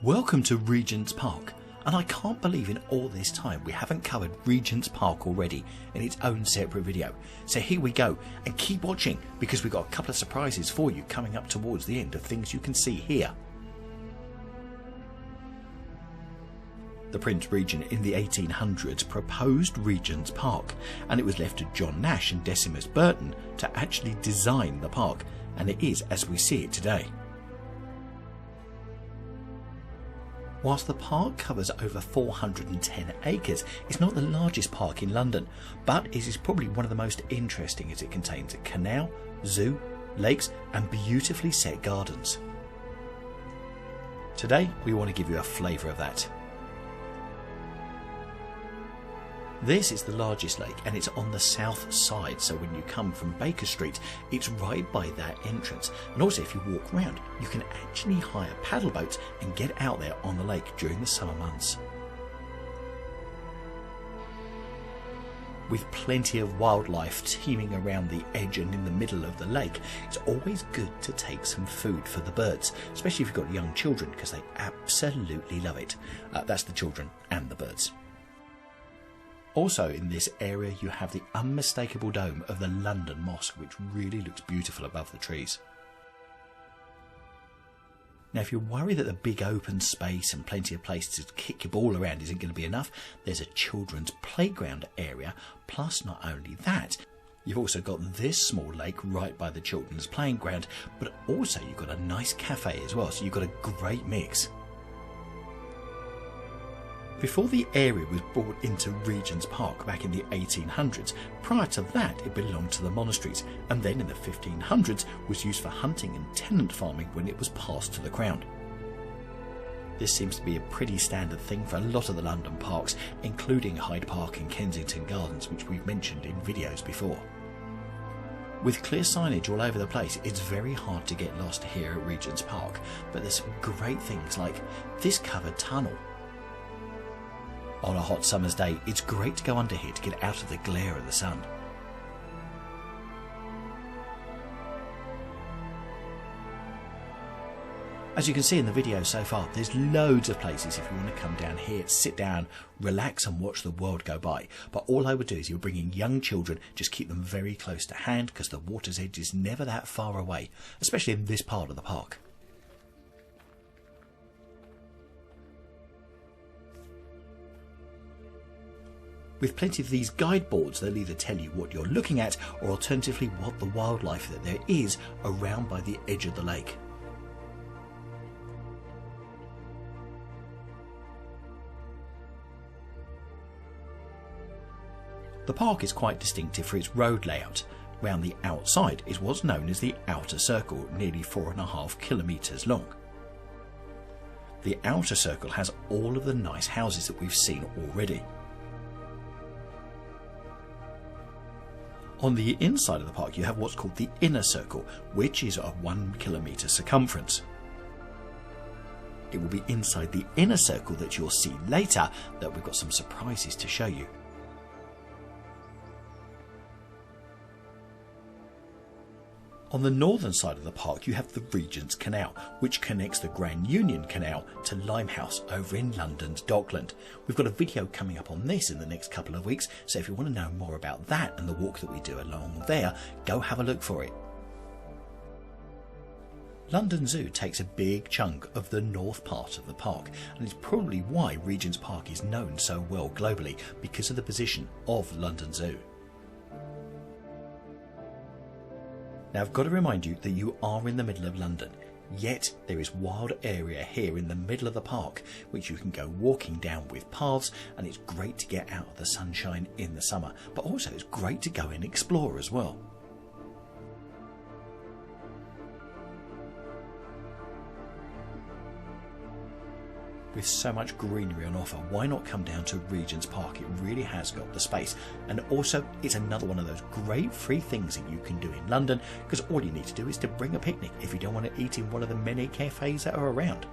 Welcome to Regents Park, and I can't believe in all this time we haven't covered Regents Park already in its own separate video. So here we go, and keep watching because we've got a couple of surprises for you coming up towards the end of things you can see here. The Prince Regent in the 1800s proposed Regents Park, and it was left to John Nash and Decimus Burton to actually design the park, and it is as we see it today. Whilst the park covers over 410 acres, it's not the largest park in London, but it is probably one of the most interesting as it contains a canal, zoo, lakes and beautifully set gardens. Today we want to give you a flavour of that. This is the largest lake and it's on the south side, so when you come from Baker Street it's right by that entrance, and also if you walk around you can actually hire paddle boats and get out there on the lake during the summer months. With plenty of wildlife teeming around the edge and in the middle of the lake, it's always good to take some food for the birds, especially if you've got young children, because they absolutely love it. That's the children and the birds. Also in this area you have the unmistakable dome of the London Mosque, which really looks beautiful above the trees. Now if you're worried that the big open space and plenty of places to kick your ball around isn't going to be enough, there's a children's playground area, plus not only that, you've also got this small lake right by the children's playing ground, but also you've got a nice cafe as well, so you've got a great mix. Before the area was brought into Regents Park back in the 1800s, prior to that it belonged to the monasteries, and then in the 1500s was used for hunting and tenant farming when it was passed to the Crown. This seems to be a pretty standard thing for a lot of the London parks, including Hyde Park and Kensington Gardens, which we've mentioned in videos before. With clear signage all over the place, it's very hard to get lost here at Regents Park, but there's some great things like this covered tunnel. On a hot summer's day, it's great to go under here to get out of the glare of the sun. As you can see in the video so far, there's loads of places if you want to come down here, sit down, relax and watch the world go by. But all I would do is you're bringing young children, just keep them very close to hand because the water's edge is never that far away, especially in this part of the park. With plenty of these guide boards, they'll either tell you what you're looking at or alternatively what the wildlife that there is around by the edge of the lake. The park is quite distinctive for its road layout. Round the outside is what's known as the outer circle, nearly 4.5 kilometres long. The outer circle has all of the nice houses that we've seen already. On the inside of the park you have what's called the inner circle, which is a 1 kilometre circumference. It will be inside the inner circle that you'll see later that we've got some surprises to show you. On the northern side of the park you have the Regent's Canal, which connects the Grand Union Canal to Limehouse over in London's Dockland. We've got a video coming up on this in the next couple of weeks, so if you want to know more about that and the walk that we do along there, go have a look for it. London Zoo takes a big chunk of the north part of the park, and it's probably why Regent's Park is known so well globally, because of the position of London Zoo. Now I've got to remind you that you are in the middle of London, yet there is wild area here in the middle of the park which you can go walking down with paths, and it's great to get out of the sunshine in the summer, but also it's great to go and explore as well. With so much greenery on offer, why not come down to Regent's Park? It really has got the space, and also it's another one of those great free things that you can do in London, because all you need to do is to bring a picnic if you don't want to eat in one of the many cafes that are around.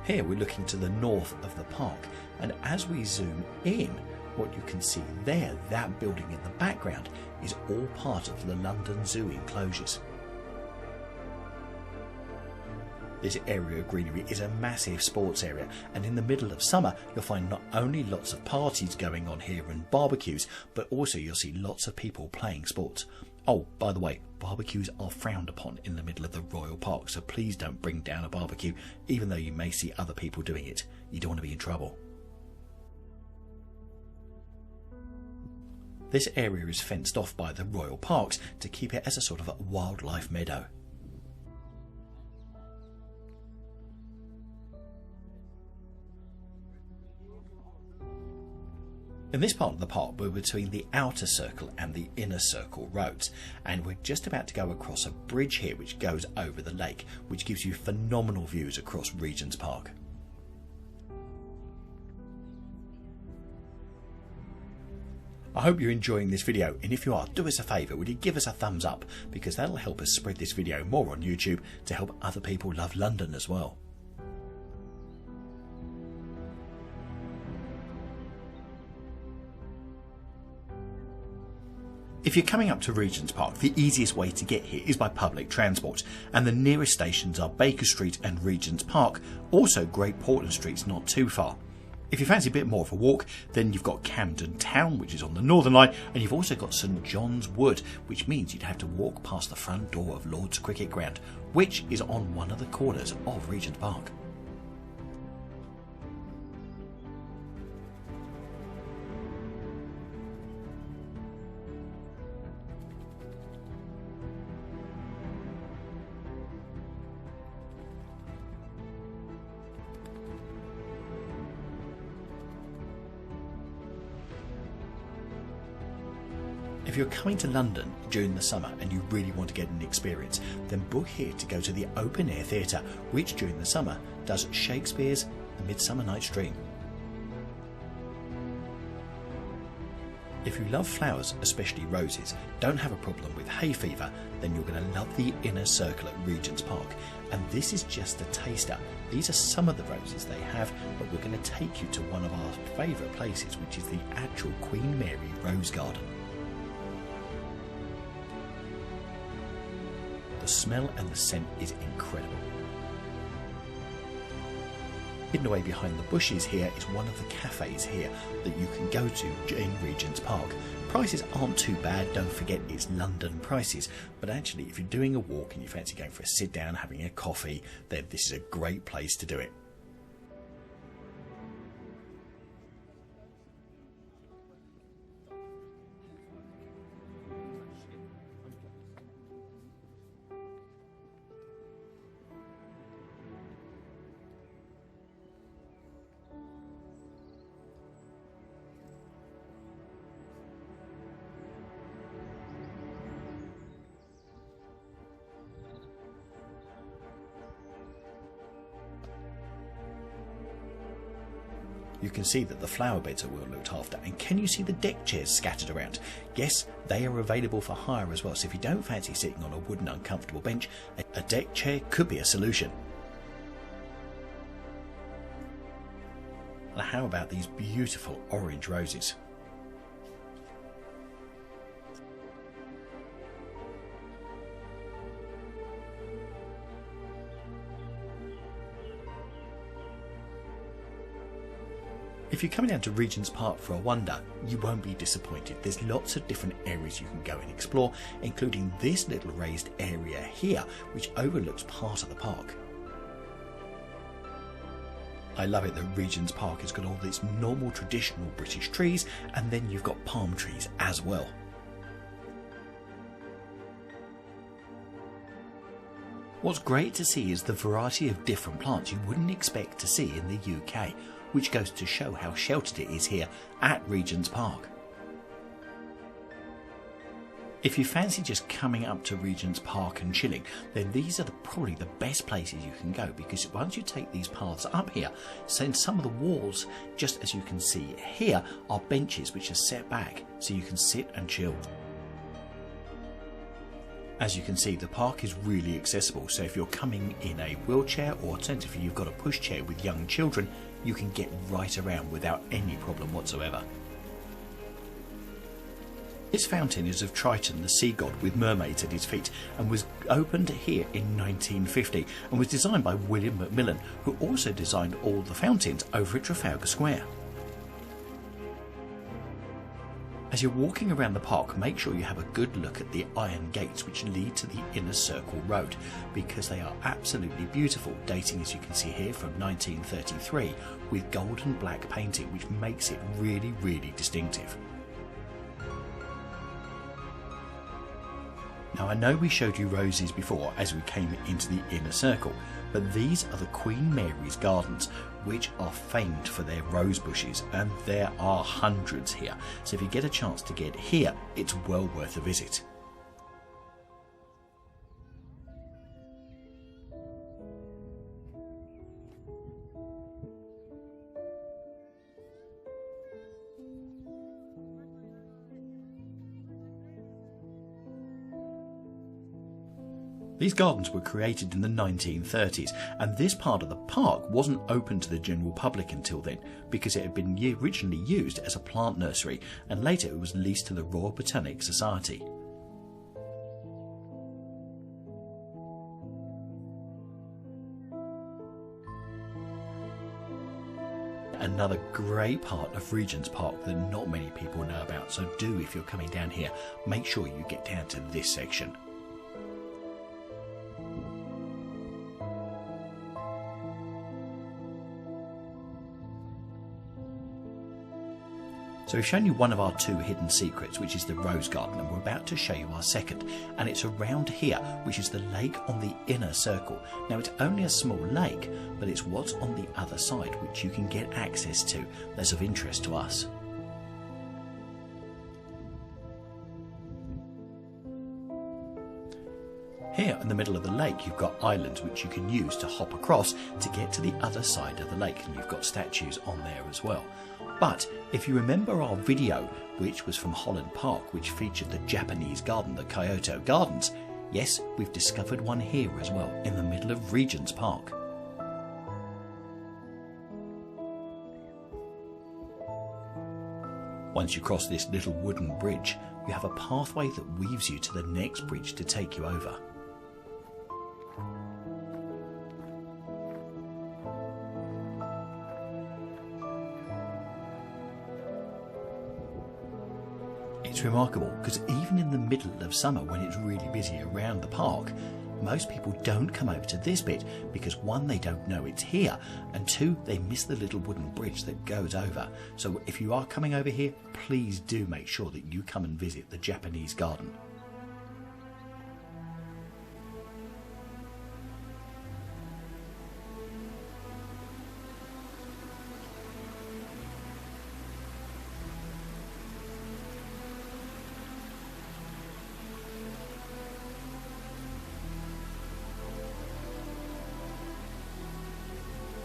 Here we're looking to the north of the park, and as we zoom in, what you can see there, that building in the background, is all part of the London Zoo enclosures. This area of greenery is a massive sports area, and in the middle of summer you'll find not only lots of parties going on here and barbecues, but also you'll see lots of people playing sports. Oh, by the way, barbecues are frowned upon in the middle of the Royal Park, so please don't bring down a barbecue, even though you may see other people doing it. You don't want to be in trouble. This area is fenced off by the Royal Parks to keep it as a sort of a wildlife meadow. In this part of the park, we're between the outer circle and the inner circle roads, and we're just about to go across a bridge here which goes over the lake, which gives you phenomenal views across Regents Park. I hope you're enjoying this video, and if you are, do us a favour, would you give us a thumbs up, because that'll help us spread this video more on YouTube to help other people love London as well. If you're coming up to Regents Park, the easiest way to get here is by public transport, and the nearest stations are Baker Street and Regents Park, also Great Portland Street's not too far. If you fancy a bit more of a walk, then you've got Camden Town, which is on the Northern Line, and you've also got St John's Wood, which means you'd have to walk past the front door of Lord's Cricket Ground, which is on one of the corners of Regents Park. If you're coming to London during the summer and you really want to get an experience, then book here to go to the Open Air Theatre, which during the summer does Shakespeare's The Midsummer Night's Dream. If you love flowers, especially roses, don't have a problem with hay fever, then you're going to love the inner circle at Regents Park. And this is just a taster. These are some of the roses they have, but we're going to take you to one of our favourite places, which is the actual Queen Mary Rose Garden. The smell and the scent is incredible. Hidden away behind the bushes here is one of the cafes here that you can go to in Regents Park. Prices aren't too bad, don't forget it's London prices, but actually if you're doing a walk and you fancy going for a sit down, having a coffee, then this is a great place to do it. You can see that the flower beds are well looked after, and can you see the deck chairs scattered around? Yes, they are available for hire as well, so if you don't fancy sitting on a wooden uncomfortable bench, a deck chair could be a solution. And how about these beautiful orange roses? If you're coming down to Regents Park for a wander, you won't be disappointed. There's lots of different areas you can go and explore, including this little raised area here, which overlooks part of the park. I love it that Regents Park has got all these normal traditional British trees, and then you've got palm trees as well. What's great to see is the variety of different plants you wouldn't expect to see in the UK, which goes to show how sheltered it is here at Regents Park. If you fancy just coming up to Regents Park and chilling, then these are probably the best places you can go, because once you take these paths up here, so in some of the walls, just as you can see here, are benches which are set back so you can sit and chill. As you can see, the park is really accessible, so if you're coming in a wheelchair, or alternatively you've got a pushchair with young children, you can get right around without any problem whatsoever. This fountain is of Triton, the sea god with mermaids at his feet, and was opened here in 1950 and was designed by William Macmillan, who also designed all the fountains over at Trafalgar Square. As you're walking around the park, make sure you have a good look at the iron gates which lead to the Inner Circle Road, because they are absolutely beautiful, dating, as you can see here, from 1933, with gold and black painting, which makes it really, really distinctive. Now, I know we showed you roses before as we came into the Inner Circle, but these are the Queen Mary's Gardens, which are famed for their rose bushes, and there are hundreds here, so if you get a chance to get here, it's well worth a visit. These gardens were created in the 1930s, and this part of the park wasn't open to the general public until then, because it had been originally used as a plant nursery, and later it was leased to the Royal Botanic Society. Another great part of Regents Park that not many people know about, so do, if you're coming down here, make sure you get down to this section. So we've shown you one of our two hidden secrets, which is the Rose Garden, and we're about to show you our second, and it's around here, which is the lake on the Inner Circle. Now, it's only a small lake, but it's what's on the other side, which you can get access to, that's of interest to us. Here in the middle of the lake, you've got islands which you can use to hop across to get to the other side of the lake, and you've got statues on there as well. But if you remember our video, which was from Holland Park, which featured the Japanese garden, the Kyoto Gardens, yes, we've discovered one here as well, in the middle of Regents Park. Once you cross this little wooden bridge, you have a pathway that weaves you to the next bridge to take you over. It's remarkable because even in the middle of summer, when it's really busy around the park, most people don't come over to this bit because one, they don't know it's here, and two, they miss the little wooden bridge that goes over. So if you are coming over here, please do make sure that you come and visit the Japanese garden.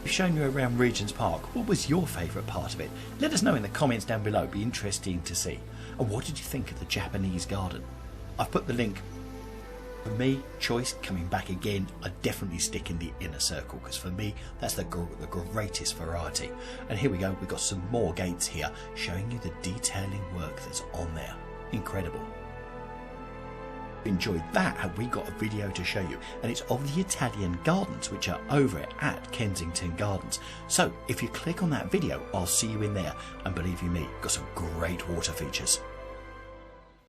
We've shown you around Regents Park. What was your favourite part of it? Let us know in the comments down below. It'd be interesting to see. And what did you think of the Japanese garden? I've put the link. For me, choice coming back again, I'd definitely stick in the Inner Circle, because for me that's the greatest variety. And here we go, we've got some more gates here showing you the detailing work that's on there. Incredible. Enjoyed that, have we got a video to show you, and it's of the Italian gardens which are over at Kensington Gardens. So if you click on that video, I'll see you in there, and believe you me, got some great water features.